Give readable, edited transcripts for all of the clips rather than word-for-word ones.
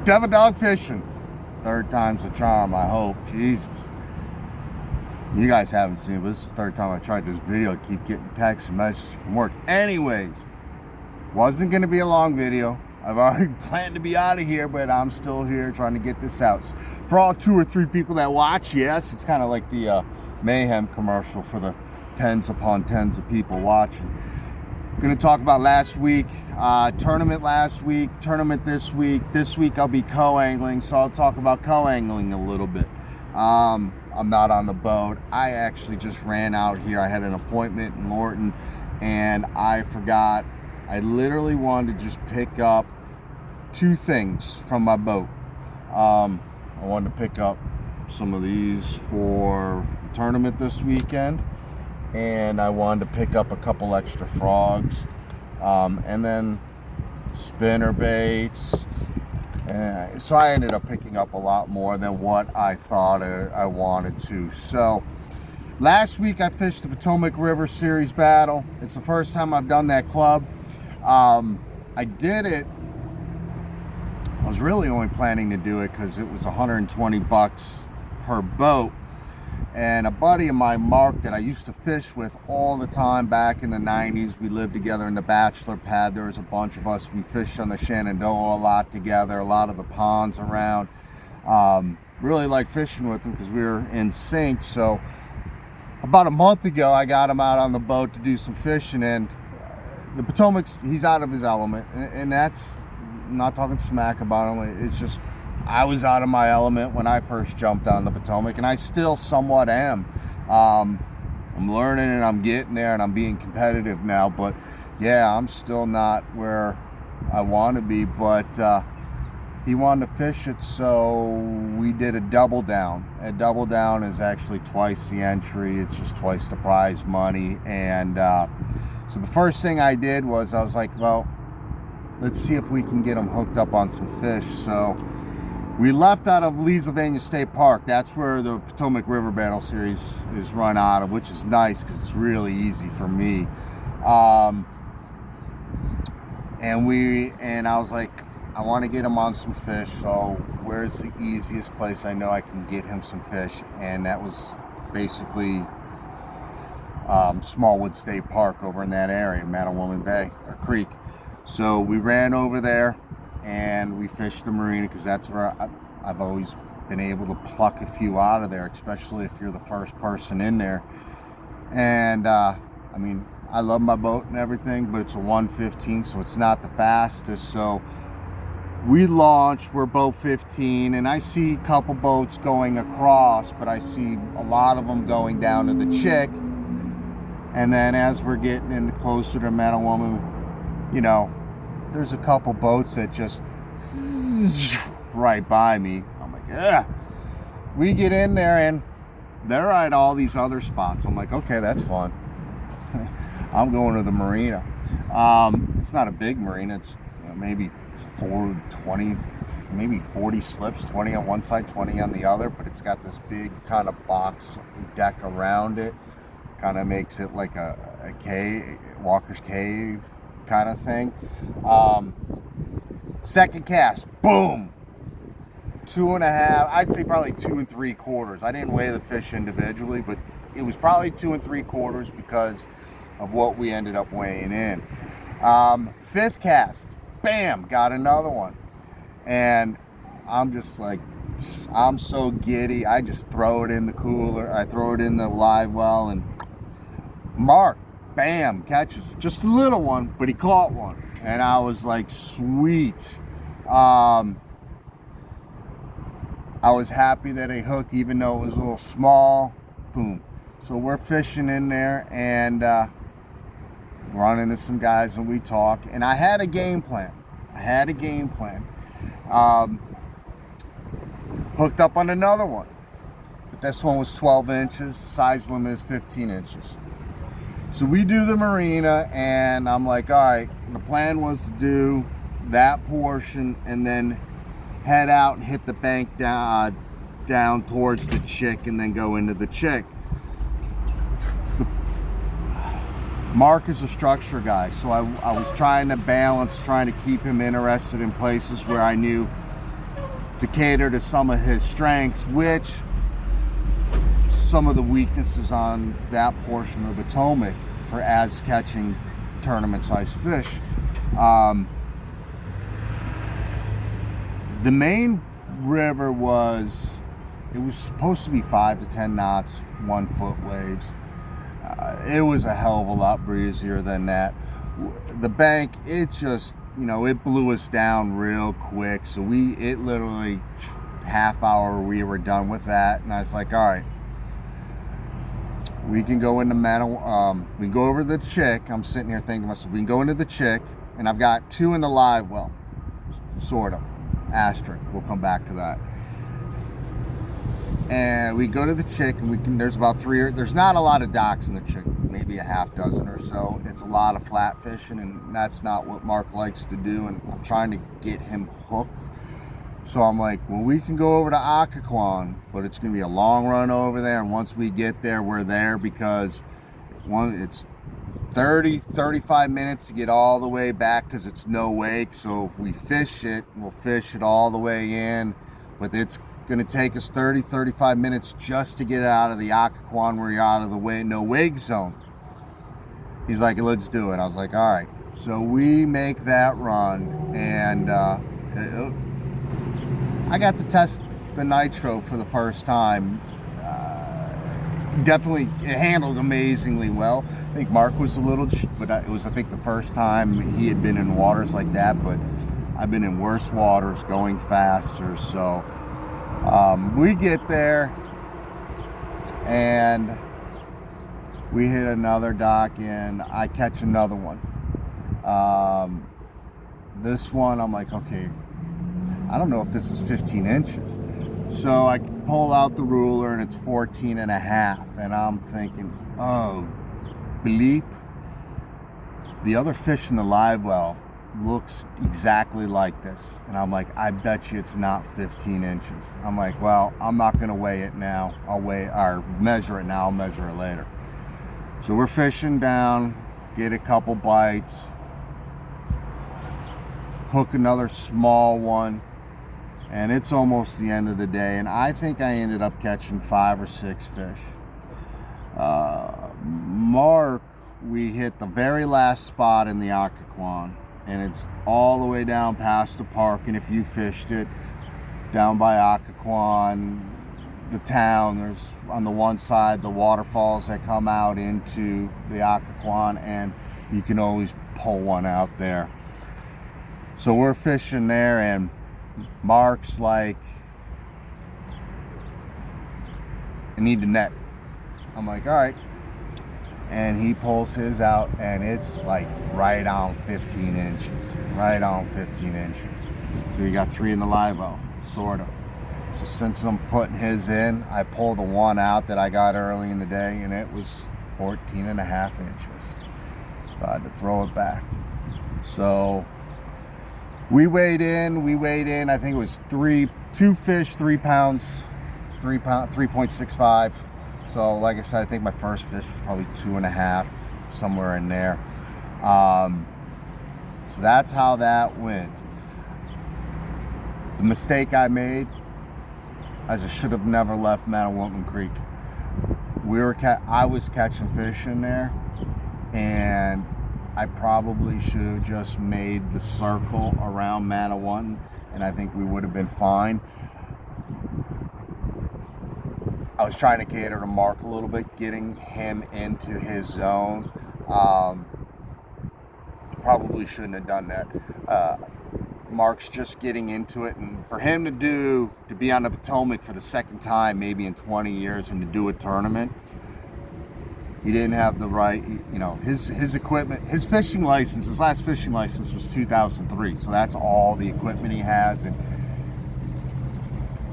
Devil dog fishing. Third time's the charm, I hope. Jesus. You guys haven't seen it, but this is the third time I tried this video. I keep getting texts and messages from work. Anyways, wasn't going to be a long video. I've already planned to be out of here, but I'm still here trying to get this out. For all 2 or 3 people that watch, yes, it's kind of like the Mayhem commercial for the tens upon tens of people watching. Going to talk about last week, tournament last week, tournament this week. This week I'll be co-angling, so I'll talk about co-angling a little bit. I'm not on the boat. I actually just ran out here. I had an appointment in Lorton, and I forgot. I literally wanted to just pick up 2 things from my boat. I wanted to pick up some of these for the tournament this weekend, and I wanted to pick up a couple extra frogs, and then spinner baits. So I ended up picking up a lot more than what I thought I wanted to. So last week I fished the Potomac River Series Battle. It's the first time I've done that club. I did it. I was really only planning to do it because it was $120 per boat. And a buddy of mine, Mark, that I used to fish with all the time back in the 90s, we lived together in the bachelor pad. There was a bunch of us. We fished on the Shenandoah a lot together, a lot of the ponds around. Really liked fishing with him because we were in sync. So about a month ago, I got him out on the boat to do some fishing, and the Potomac, he's out of his element. And that's, I'm not talking smack about him. It's just, I was out of my element when I first jumped on the Potomac, and I still somewhat am. I'm learning and I'm getting there and I'm being competitive now, but yeah, I'm still not where I want to be. But he wanted to fish it, so we did a double down. A double down is actually twice the entry. It's just twice the prize money. And so the first thing I did was I was like, well, let's see if we can get them hooked up on some fish. So we left out of Leesylvania State Park. That's where the Potomac River Battle Series is run out of, which is nice because it's really easy for me. And I was like, I want to get him on some fish. So where's the easiest place I know I can get him some fish? And that was basically Smallwood State Park over in that area, Mattawoman Bay or Creek. So we ran over there and we fished the marina because that's where I've always been able to pluck a few out of there, especially if you're the first person in there. And I mean, I love my boat and everything, but it's a 115, so it's not the fastest. So we launched, we're boat 15, and I see a couple boats going across, but I see a lot of them going down to the Chick. And then as we're getting in closer to Mattawoman, you know, there's a couple boats that just right by me. I'm like, ugh. We get in there and they're at all these other spots. I'm like, okay, that's fun. I'm going to the marina. It's not a big marina. It's, you know, maybe 20, maybe 40 slips, 20 on one side, 20 on the other, but it's got this big kind of box deck around it. Kind of makes it like a cave, Walker's Cave kind of thing. Second cast, boom, 2.5, I'd say probably 2 3/4. I didn't weigh the fish individually, but it was probably 2 3/4 because of what we ended up weighing in. Fifth cast, bam, got another one. And I'm just like, I'm so giddy. I just throw it in the cooler. I throw it in the live well, and Mark, bam, catches just a little one, but he caught one. And I was like, sweet. I was happy that he hooked, even though it was a little small. Boom. So we're fishing in there and run into some guys and we talk. And I had a game plan. Hooked up on another one. But this one was 12 inches. Size limit is 15 inches. So we do the marina, and I'm like, all right, the plan was to do that portion and then head out and hit the bank down towards the Chick and then go into the Chick. Mark is a structure guy, so I was trying to balance, trying to keep him interested in places where I knew to cater to some of his strengths, which some of the weaknesses on that portion of the Potomac for as catching tournament-sized fish. The main river was supposed to be 5 to 10 knots, 1 foot waves. It was a hell of a lot breezier than that. The bank, it just, it blew us down real quick. So it literally, half hour we were done with that. And I was like, all right, we can go into we can go over the chick. I'm sitting here thinking to myself, we can go into the chick, and I've got 2 in the live well, sort of, asterisk. We'll come back to that. And we go to the chick, and there's about 3, there's not a lot of docks in the chick, maybe a half dozen or so. It's a lot of flat fishing, and that's not what Mark likes to do, and I'm trying to get him hooked. So I'm like, well, we can go over to Occoquan, but it's going to be a long run over there, and once we get there, we're there, because it's 35 minutes to get all the way back because it's no wake. So if we fish it, we'll fish it all the way in, but it's going to take us 35 minutes just to get it out of the Occoquan where you're out of the no wake zone. He's like, let's do it. I was like, all right. So we make that run, and I got to test the nitro for the first time. Definitely, it handled amazingly well. I think Mark was a little, but it was, I think, the first time he had been in waters like that, but I've been in worse waters going faster. So we get there, and we hit another dock, and I catch another one. This one, I'm like, okay, I don't know if this is 15 inches. So I pull out the ruler, and it's 14 and a half. And I'm thinking, oh, bleep. The other fish in the live well looks exactly like this. And I'm like, I bet you it's not 15 inches. I'm like, well, I'm not going to weigh it now. I'll measure it now. I'll measure it later. So we're fishing down, get a couple bites, hook another small one. And it's almost the end of the day, and I think I ended up catching 5 or 6 fish. Mark, we hit the very last spot in the Occoquan, and it's all the way down past the park. And if you fished it down by Occoquan, the town, there's on the one side the waterfalls that come out into the Occoquan, and you can always pull one out there. So we're fishing there, and Mark's like, I need the net. I'm like, all right. And he pulls his out, and it's like right on 15 inches. Right on 15 inches. So we got 3 in the live well, sort of. So since I'm putting his in, I pull the one out that I got early in the day, and it was 14 and a half inches. So I had to throw it back. So we weighed in, I think it was 2 fish, 3 pounds, 3.65. So like I said, I think my first fish was probably 2.5, somewhere in there. So that's how that went. The mistake I made, I should have never left Manawanton Creek. I was catching fish in there, and I probably should have just made the circle around Manawanton, and I think we would have been fine. I was trying to cater to Mark a little bit, getting him into his zone. Probably shouldn't have done that. Mark's just getting into it, and for him to be on the Potomac for the second time, maybe in 20 years, and to do a tournament, he didn't have the right, his equipment, his last fishing license was 2003. So that's all the equipment he has. And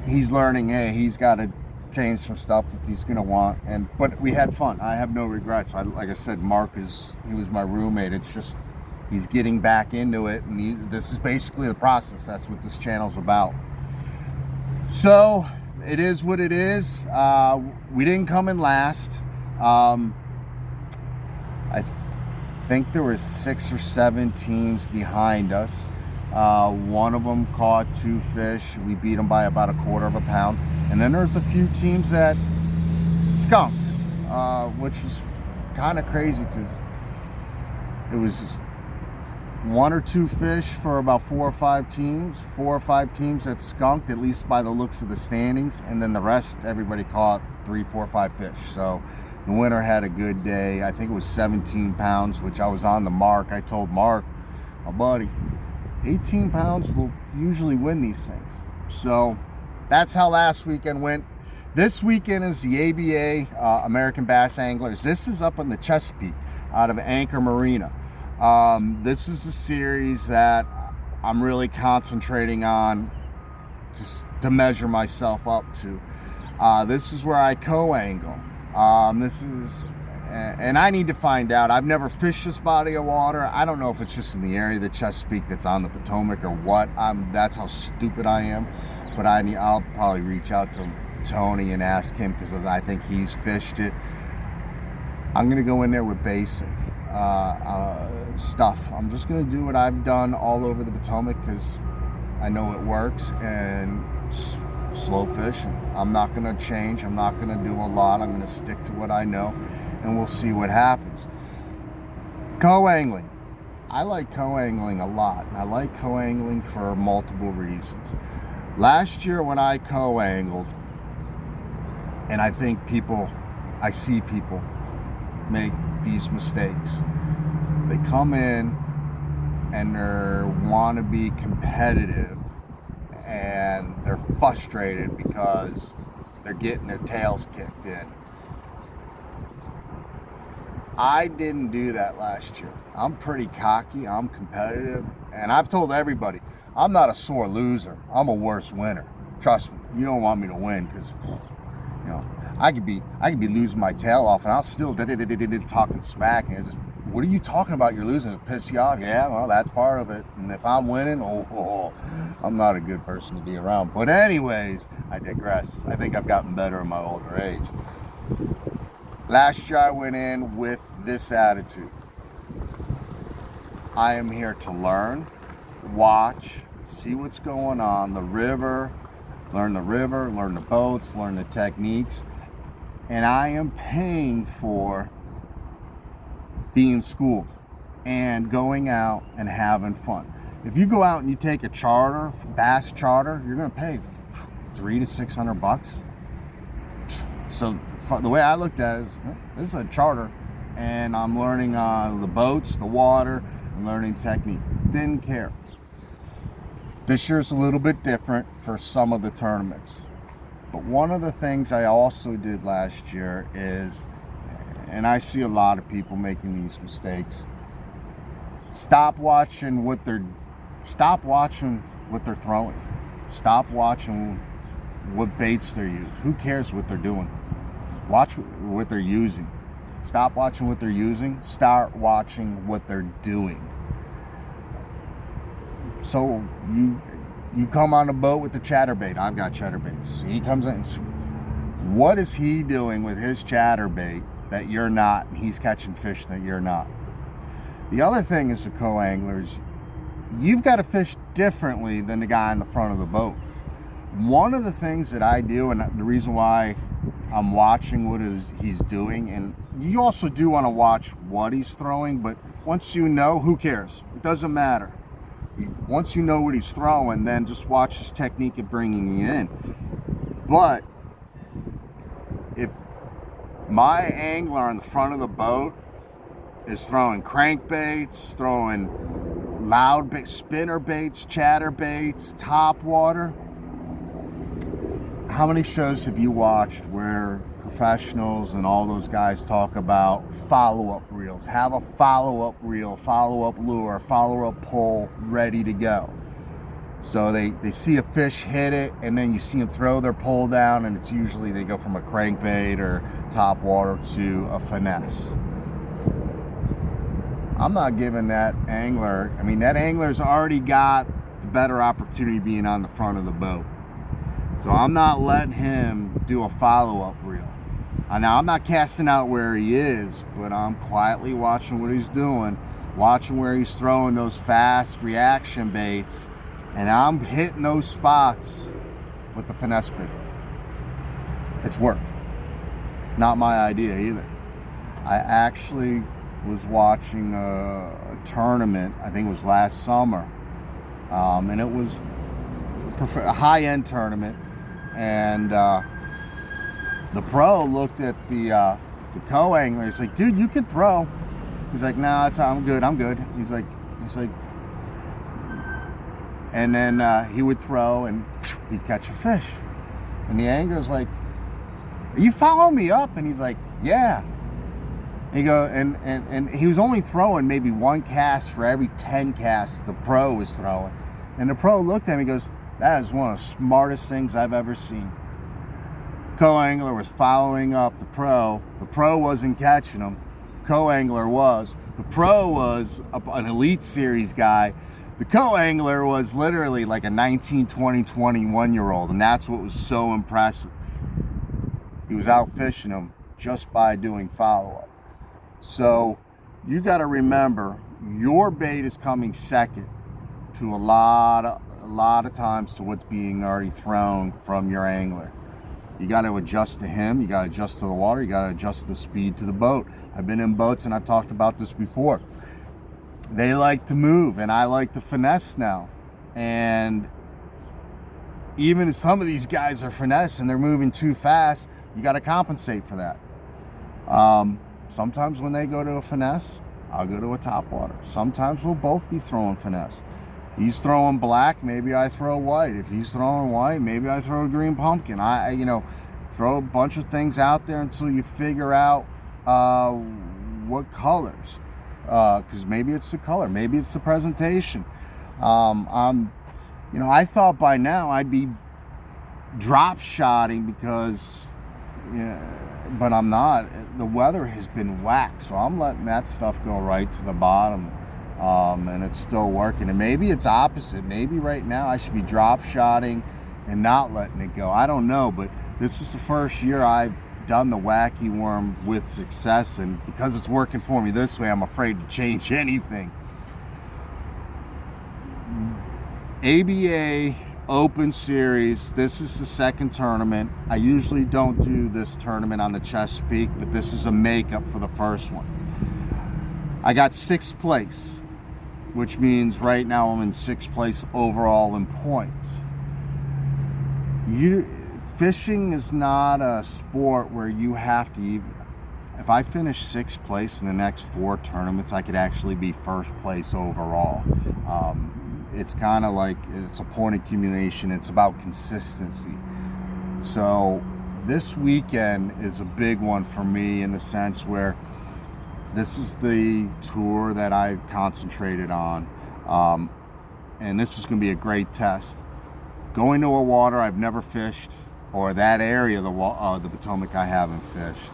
he's learning, hey, he's got to change some stuff if he's going to want. But we had fun. I have no regrets. Like I said, Mark he was my roommate. It's just, he's getting back into it. And this is basically the process. That's what this channel's about. So it is what it is. We didn't come in last. I think there were 6 or 7 teams behind us. One of them caught 2 fish. We beat them by about 1/4 pound. And then there's a few teams that skunked, which was kind of crazy because it was 1 or 2 fish for about 4 or 5 teams. 4 or 5 teams that skunked, at least by the looks of the standings. And then the rest, everybody caught 3, 4, 5 fish. So the winner had a good day. I think it was 17 pounds, which I was on the mark. I told Mark, my buddy, 18 pounds will usually win these things. So that's how last weekend went. This weekend is the ABA, American Bass Anglers. This is up in the Chesapeake out of Anchor Marina. This is a series that I'm really concentrating on to measure myself up to. This is where I co-angle. And I need to find out. I've never fished this body of water. I don't know if it's just in the area of the Chesapeake that's on the Potomac or what. That's how stupid I am. But I'll probably reach out to Tony and ask him because I think he's fished it. I'm gonna go in there with basic stuff. I'm just gonna do what I've done all over the Potomac because I know it works, and slow fishing. I'm not gonna change. I'm not gonna do a lot. I'm gonna stick to what I know, and we'll see what happens. Co-angling. I like co-angling a lot, and I like co-angling for multiple reasons. Last year when I co-angled, and I see people make these mistakes. They come in and they want to be competitive, and they're frustrated because they're getting their tails kicked in. I didn't do that last year. I'm pretty cocky, I'm competitive, and I've told everybody, I'm not a sore loser. I'm a worse winner. Trust me, you don't want me to win because, you know, I could be losing my tail off, and I'll still talking smack, and just, what are you talking about? You're losing. It piss you off? Yeah, well, that's part of it. And if I'm winning, I'm not a good person to be around. But anyways, I digress. I think I've gotten better in my older age. Last year I went in with this attitude. I am here to learn, watch, see what's going on, the river, learn the boats, learn the techniques, and I am paying for being schooled and going out and having fun. If you go out and you take a charter, bass charter, you're gonna pay $300 to $600. So the way I looked at it is, this is a charter, and I'm learning the boats, the water, and learning technique. Didn't care. This year's a little bit different for some of the tournaments. But one of the things I also did last year is, and I see a lot of people making these mistakes, stop watching what they're throwing. Stop watching what baits they're using. Who cares what they're doing? Watch what they're using. Stop watching what they're using. Start watching what they're doing. So you come on a boat with the chatterbait. I've got chatterbaits. He comes in. What is he doing with his chatterbait that you're not, and he's catching fish that you're not? The other thing is, the co-anglers, you've got to fish differently than the guy in the front of the boat. One of the things that I do, and the reason why I'm watching what he's doing, and you also do want to watch what he's throwing, but once you know, who cares? It doesn't matter. Once you know what he's throwing, then just watch his technique of bringing you in. But if my angler on the front of the boat is throwing crankbaits, throwing loud bait, spinner baits, chatterbaits, top water, how many shows have you watched where professionals and all those guys talk about follow-up reels? Have a follow-up reel, follow-up lure, follow-up pole ready to go. So they see a fish hit it, and then you see them throw their pole down, and it's usually they go from a crankbait or top water to a finesse. I'm not giving that angler, that angler's already got the better opportunity being on the front of the boat. So I'm not letting him do a follow-up reel. Now, I'm not casting out where he is, but I'm quietly watching what he's doing watching where he's throwing those fast reaction baits, and I'm hitting those spots with the finesse bait. It's worked. It's not my idea either. I actually was watching a tournament, I think it was last summer, and it was a high-end tournament, and the pro looked at the co-angler. He's like, dude, you can throw. He's like, nah, I'm good. He's like, and then he would throw and he'd catch a fish. And the angler's like, are you following me up? And he's like, yeah. And he go, and he was only throwing maybe one cast for every 10 casts the pro was throwing. And the pro looked at him, he goes, that is one of the smartest things I've ever seen. Co-angler was following up the pro. The pro wasn't catching him. Co-angler was. The pro was an Elite Series guy. The co-angler was literally like a 19, 20, 21-year-old, and that's what was so impressive. He was out fishing him just by doing follow-up. So you got to remember, your bait is coming second to a lot of times to what's being already thrown from your angler. You got to adjust to him, you got to adjust to the water, you got to adjust the speed to the boat. I've been in boats and I've talked about this before. They like to move and I like to finesse now. And even if some of these guys are finesse and they're moving too fast, you got to compensate for that. Sometimes when they go to a finesse, I'll go to a topwater. Sometimes we'll both be throwing finesse. He's throwing black, maybe I throw white. If he's throwing white, maybe I throw a green pumpkin. I throw a bunch of things out there until you figure out what colors. Because maybe it's the color, maybe it's the presentation. I thought by now I'd be drop shotting because, but I'm not. The weather has been whack, so I'm letting that stuff go right to the bottom. And it's still working. And maybe it's opposite. Maybe right now I should be drop shotting and not letting it go. I don't know, but this is the first year I've done the wacky worm with success, and because it's working for me this way, I'm afraid to change anything. ABA Open Series, this is the second tournament. I usually don't do this tournament on the Chesapeake, but this is a makeup for the first one. I got 6th place, which means right now I'm in 6th place overall in points. Fishing is not a sport where you have to, if I finish 6th place in the next 4 tournaments, I could actually be 1st place overall. It's kind of like, it's a point accumulation. It's about consistency. So this weekend is a big one for me in the sense where this is the tour that I've concentrated on. And this is going to be a great test. Going to a water I've never fished, or that area of the Potomac I haven't fished.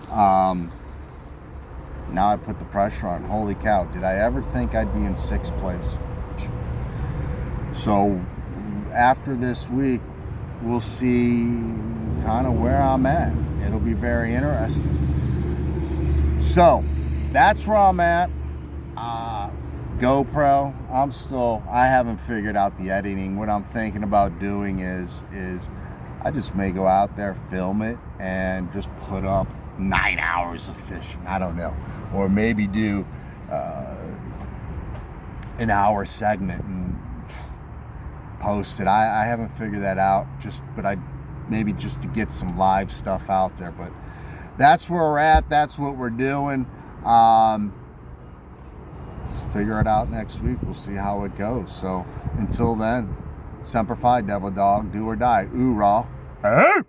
Now I put the pressure on. Holy cow, did I ever think I'd be in 6th place? So after this week, we'll see kind of where I'm at. It'll be very interesting. So that's where I'm at. GoPro, I haven't figured out the editing. What I'm thinking about doing is I just may go out there, film it, and just put up 9 hours of fishing. I don't know. Or maybe do an hour segment and post it. I haven't figured that out, but maybe just to get some live stuff out there. But that's where we're at. That's what we're doing. Figure it out next week. We'll see how it goes. So until then, Semper Fi, Devil Dog, do or die. Oorah. Hey!